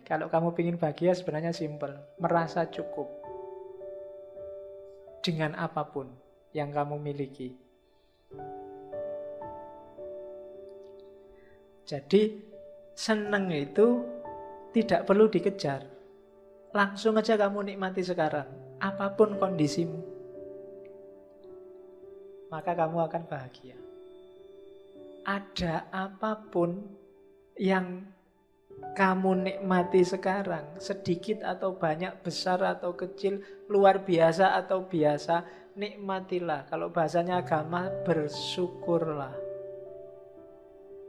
Kalau kamu ingin bahagia sebenarnya simpel. Merasa cukup dengan apapun yang kamu miliki. Jadi seneng itu tidak perlu dikejar. Langsung aja kamu nikmati sekarang, apapun kondisimu. Maka kamu akan bahagia. Ada apapun yang kamu nikmati sekarang, sedikit atau banyak, besar atau kecil, luar biasa atau biasa, nikmatilah. Kalau bahasanya agama, bersyukurlah.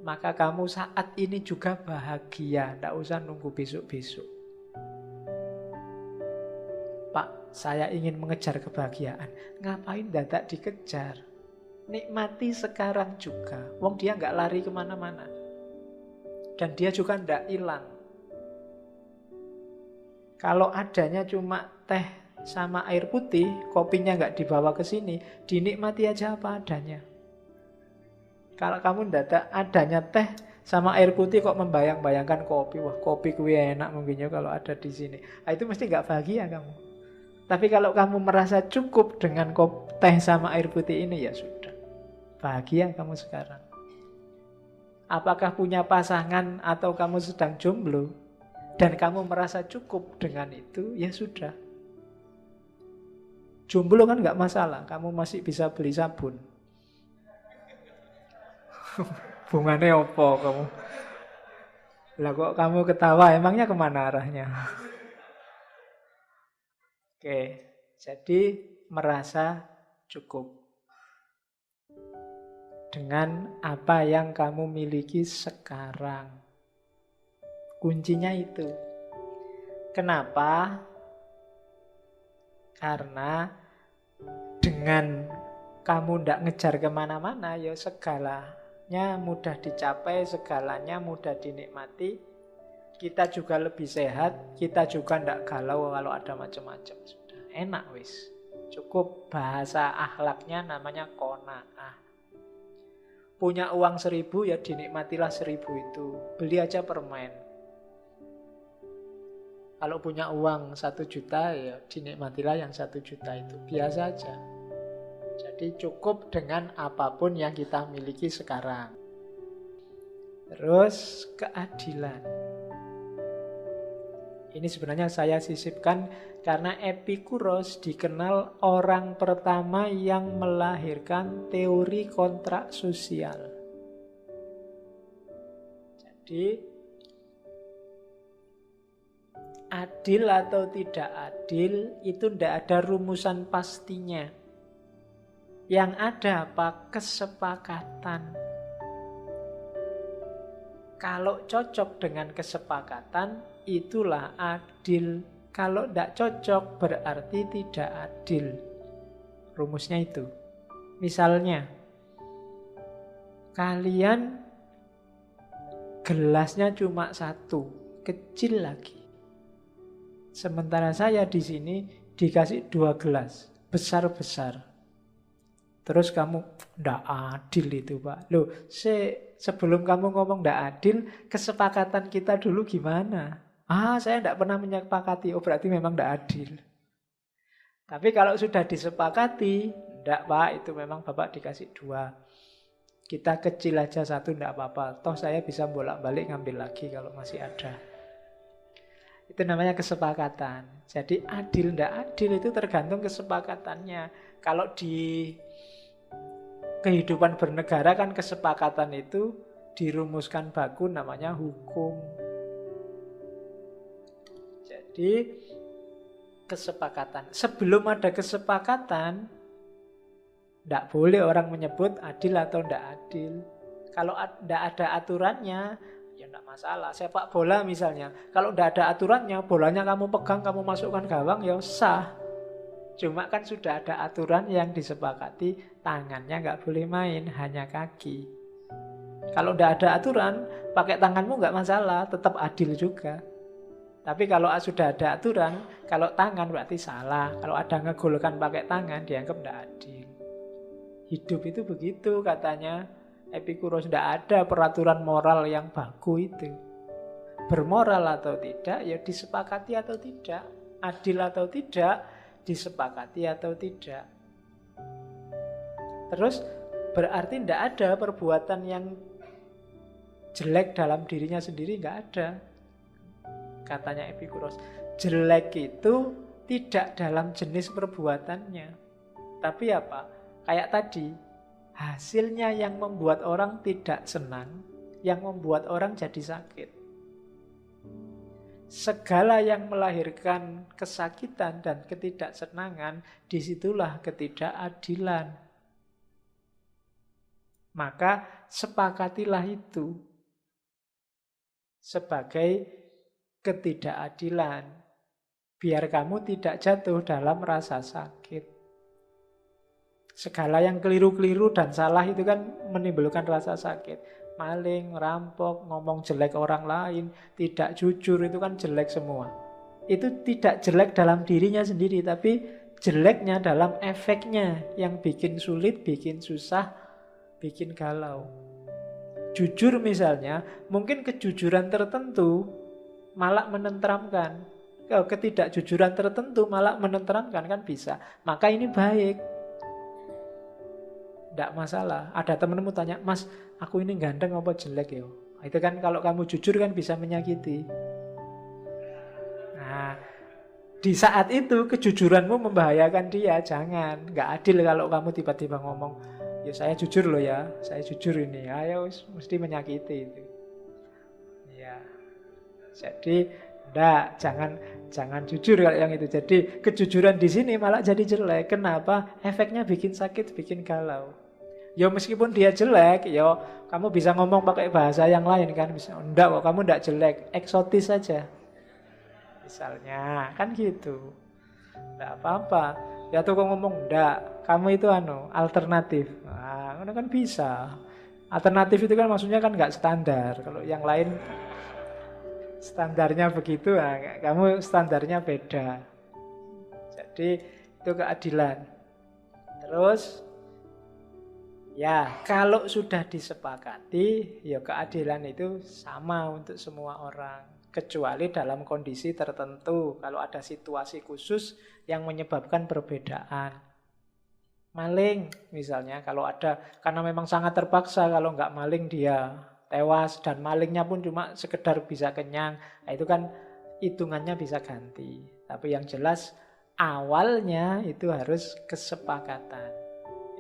Maka kamu saat ini juga bahagia, tidak usah nunggu besok-besok. Pak, saya ingin mengejar kebahagiaan. Ngapain dadak dikejar? Nikmati sekarang juga. Wong dia nggak lari kemana-mana. Dan dia juga tidak hilang. Kalau adanya cuma teh sama air putih, kopinya nggak dibawa ke sini, dinikmati aja apa adanya. Kalau kamu tidak adanya teh sama air putih kok membayang-bayangkan kopi, wah kopi kuwi enak mungkinnya kalau ada di sini. Nah, itu mesti nggak bahagia kamu. Tapi kalau kamu merasa cukup dengan teh sama air putih ini, ya sudah, bahagia kamu sekarang. Apakah punya pasangan atau kamu sedang jomblo dan kamu merasa cukup dengan itu, ya sudah. Jomblo kan nggak masalah, kamu masih bisa beli sabun. Bunganya opo kamu? Lah kok kamu ketawa, emangnya kemana arahnya? Oke, jadi merasa cukup dengan apa yang kamu miliki sekarang. Kuncinya itu. Kenapa? Karena dengan kamu tidak ngejar kemana-mana, ya segalanya mudah dicapai, segalanya mudah dinikmati. Kita juga lebih sehat, kita juga tidak galau kalau ada macam-macam. Sudah enak wis. Cukup, bahasa akhlaknya namanya qanaah. Punya uang 1.000 ya dinikmatilah 1.000 itu. Beli aja permen. Kalau punya uang 1 juta ya dinikmatilah yang 1 juta itu. Biasa aja. Jadi cukup dengan apapun yang kita miliki sekarang. Terus keadilan. Ini sebenarnya saya sisipkan karena Epikuros dikenal orang pertama yang melahirkan teori kontrak sosial. Jadi adil atau tidak adil itu tidak ada rumusan pastinya. Yang ada apa? Kesepakatan. Kalau cocok dengan kesepakatan, itulah adil. Kalau tidak cocok, berarti tidak adil. Rumusnya itu. Misalnya, kalian gelasnya cuma 1, kecil lagi. Sementara saya di sini dikasih 2 gelas, besar-besar. Terus kamu, ndak adil itu Pak. Loh, sebelum kamu ngomong ndak adil, kesepakatan kita dulu gimana? Saya ndak pernah menyepakati. Oh, berarti memang ndak adil. Tapi kalau sudah disepakati, ndak Pak, itu memang Bapak dikasih 2. Kita kecil aja 1 ndak apa-apa. Toh saya bisa bolak-balik ngambil lagi kalau masih ada. Itu namanya kesepakatan. Jadi adil ndak adil itu tergantung kesepakatannya. Kalau di kehidupan bernegara kan kesepakatan itu dirumuskan baku namanya hukum. Jadi kesepakatan. Sebelum ada kesepakatan, tidak boleh orang menyebut adil atau tidak adil. Kalau tidak ada aturannya, ya tidak masalah. Sepak bola misalnya, kalau tidak ada aturannya, bolanya kamu pegang, kamu masukkan gawang, ya sah. Cuma kan sudah ada aturan yang disepakati, tangannya nggak boleh main, hanya kaki. Kalau tidak ada aturan, pakai tanganmu nggak masalah, tetap adil juga. Tapi kalau sudah ada aturan, kalau tangan berarti salah. Kalau ada ngegolkan pakai tangan, dianggap tidak adil. Hidup itu begitu katanya Epikuros, tidak ada peraturan moral yang baku itu. bermoral atau tidak, ya disepakati atau tidak. Adil atau tidak, disepakati atau tidak. Terus berarti tidak ada perbuatan yang jelek dalam dirinya sendiri, nggak ada. Katanya Epikuros, jelek itu tidak dalam jenis perbuatannya. Tapi apa? Kayak tadi, hasilnya yang membuat orang tidak senang, yang membuat orang jadi sakit. Segala yang melahirkan kesakitan dan ketidaksenangan, disitulah ketidakadilan. Maka sepakatilah itu sebagai ketidakadilan, biar kamu tidak jatuh dalam rasa sakit. Segala yang keliru-keliru dan salah itu kan menimbulkan rasa sakit. Maling, rampok, ngomong jelek orang lain, tidak jujur, itu kan jelek semua. Itu tidak jelek dalam dirinya sendiri, tapi jeleknya dalam efeknya yang bikin sulit, bikin susah, bikin galau. Jujur misalnya, mungkin kejujuran tertentu malah menenteramkan. Ketidakjujuran tertentu malah menenteramkan, kan bisa. Maka ini baik. Tidak masalah. Ada temenmu tanya, "Mas, aku ini ganteng apa jelek ya?" Itu kan kalau kamu jujur kan bisa menyakiti. Nah, di saat itu kejujuranmu membahayakan dia. Jangan. Nggak adil kalau kamu tiba-tiba ngomong, "Ya saya jujur loh ya, saya jujur ini." Ya mesti menyakiti itu. Ya. Jadi jangan jujur kalau yang itu. Jadi kejujuran di sini malah jadi jelek. Kenapa? Efeknya bikin sakit, bikin galau. Ya meskipun dia jelek, ya kamu bisa ngomong pakai bahasa yang lain kan. Bisa, enggak kok, kamu enggak jelek, eksotis saja. Misalnya, kan gitu. Enggak apa-apa. Ya tuh kok ngomong, enggak, kamu itu alternatif. Nah, kan bisa. Alternatif itu kan maksudnya kan enggak standar. Kalau yang lain standarnya begitu, nah, kamu standarnya beda. Jadi itu keadilan. Terus ya, kalau sudah disepakati, ya keadilan itu sama untuk semua orang. Kecuali dalam kondisi tertentu, kalau ada situasi khusus yang menyebabkan perbedaan. Maling misalnya, kalau ada, karena memang sangat terpaksa, kalau nggak maling dia tewas, dan malingnya pun cuma sekedar bisa kenyang. Nah, itu kan hitungannya bisa ganti. Tapi yang jelas, awalnya itu harus kesepakatan.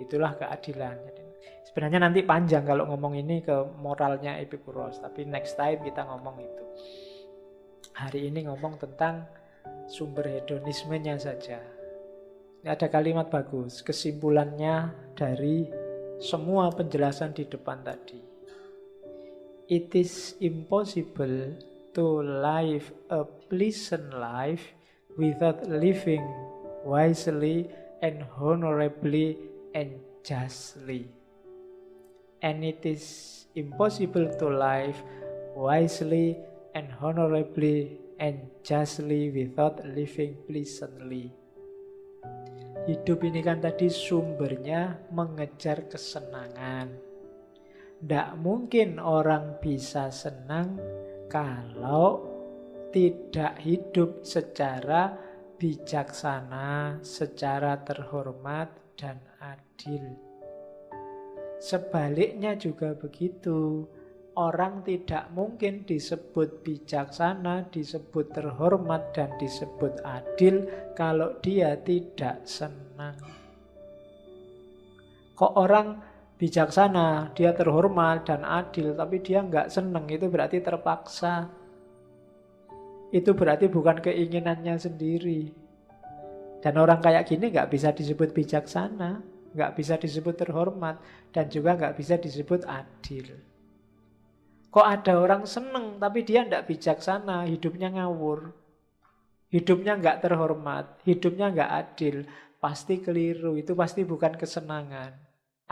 Itulah keadilan. Jadi, sebenarnya nanti panjang kalau ngomong ini ke moralnya Epikuros, tapi next time kita ngomong itu. Hari ini ngomong tentang sumber hedonismenya saja. Ini ada kalimat bagus, kesimpulannya dari semua penjelasan di depan tadi. It is impossible to live a pleasant life without living wisely and honorably and justly. And it is impossible to live wisely and honorably and justly without living pleasantly. Hidup ini kan tadi sumbernya mengejar kesenangan. Tidak mungkin orang bisa senang kalau tidak hidup secara bijaksana, secara terhormat dan adil. Sebaliknya juga begitu. Orang tidak mungkin disebut bijaksana, disebut terhormat, dan disebut adil kalau dia tidak senang. Kok orang bijaksana, dia terhormat dan adil, tapi dia nggak senang, itu berarti terpaksa. Itu berarti bukan keinginannya sendiri. Dan orang kayak gini nggak bisa disebut bijaksana, nggak bisa disebut terhormat, dan juga nggak bisa disebut adil. Kok ada orang seneng tapi dia nggak bijaksana, hidupnya ngawur, hidupnya nggak terhormat, hidupnya nggak adil, pasti keliru, itu pasti bukan kesenangan.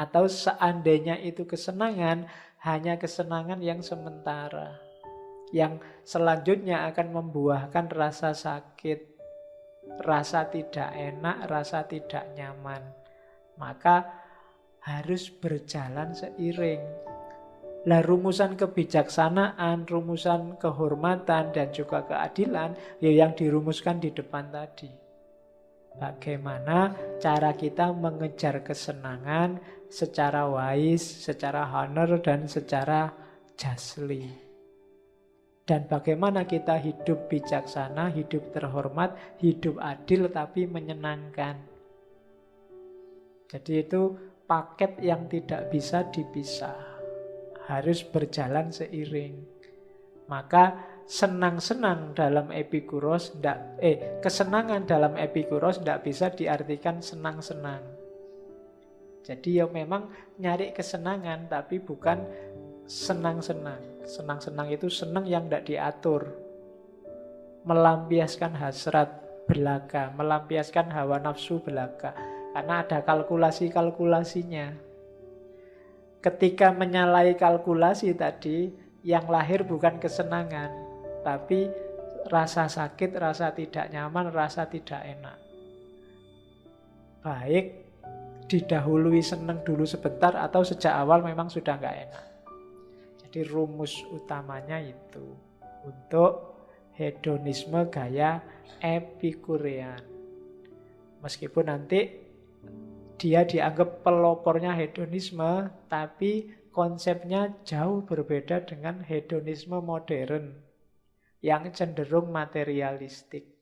Atau seandainya itu kesenangan, hanya kesenangan yang sementara, yang selanjutnya akan membuahkan rasa sakit, rasa tidak enak, rasa tidak nyaman. Maka harus berjalan seiring. Lah rumusan kebijaksanaan, rumusan kehormatan dan juga keadilan ya yang dirumuskan di depan tadi. Bagaimana cara kita mengejar kesenangan secara wise, secara honor dan secara justly. Dan bagaimana kita hidup bijaksana, hidup terhormat, hidup adil tapi menyenangkan. Jadi itu paket yang tidak bisa dipisah. Harus berjalan seiring. Maka senang-senang dalam Epikuros kesenangan dalam Epikuros tidak bisa diartikan senang-senang. Jadi ya memang nyari kesenangan tapi bukan senang-senang. Senang-senang itu senang yang tidak diatur. Melampiaskan hasrat belaka, melampiaskan hawa nafsu belaka. Karena ada kalkulasi-kalkulasinya. Ketika menyalahi kalkulasi tadi, yang lahir bukan kesenangan, tapi rasa sakit, rasa tidak nyaman, rasa tidak enak. Baik didahului senang dulu sebentar atau sejak awal memang sudah nggak enak. Jadi rumus utamanya itu untuk hedonisme gaya Epikurean. Meskipun nanti dia dianggap pelopornya hedonisme, tapi konsepnya jauh berbeda dengan hedonisme modern yang cenderung materialistik.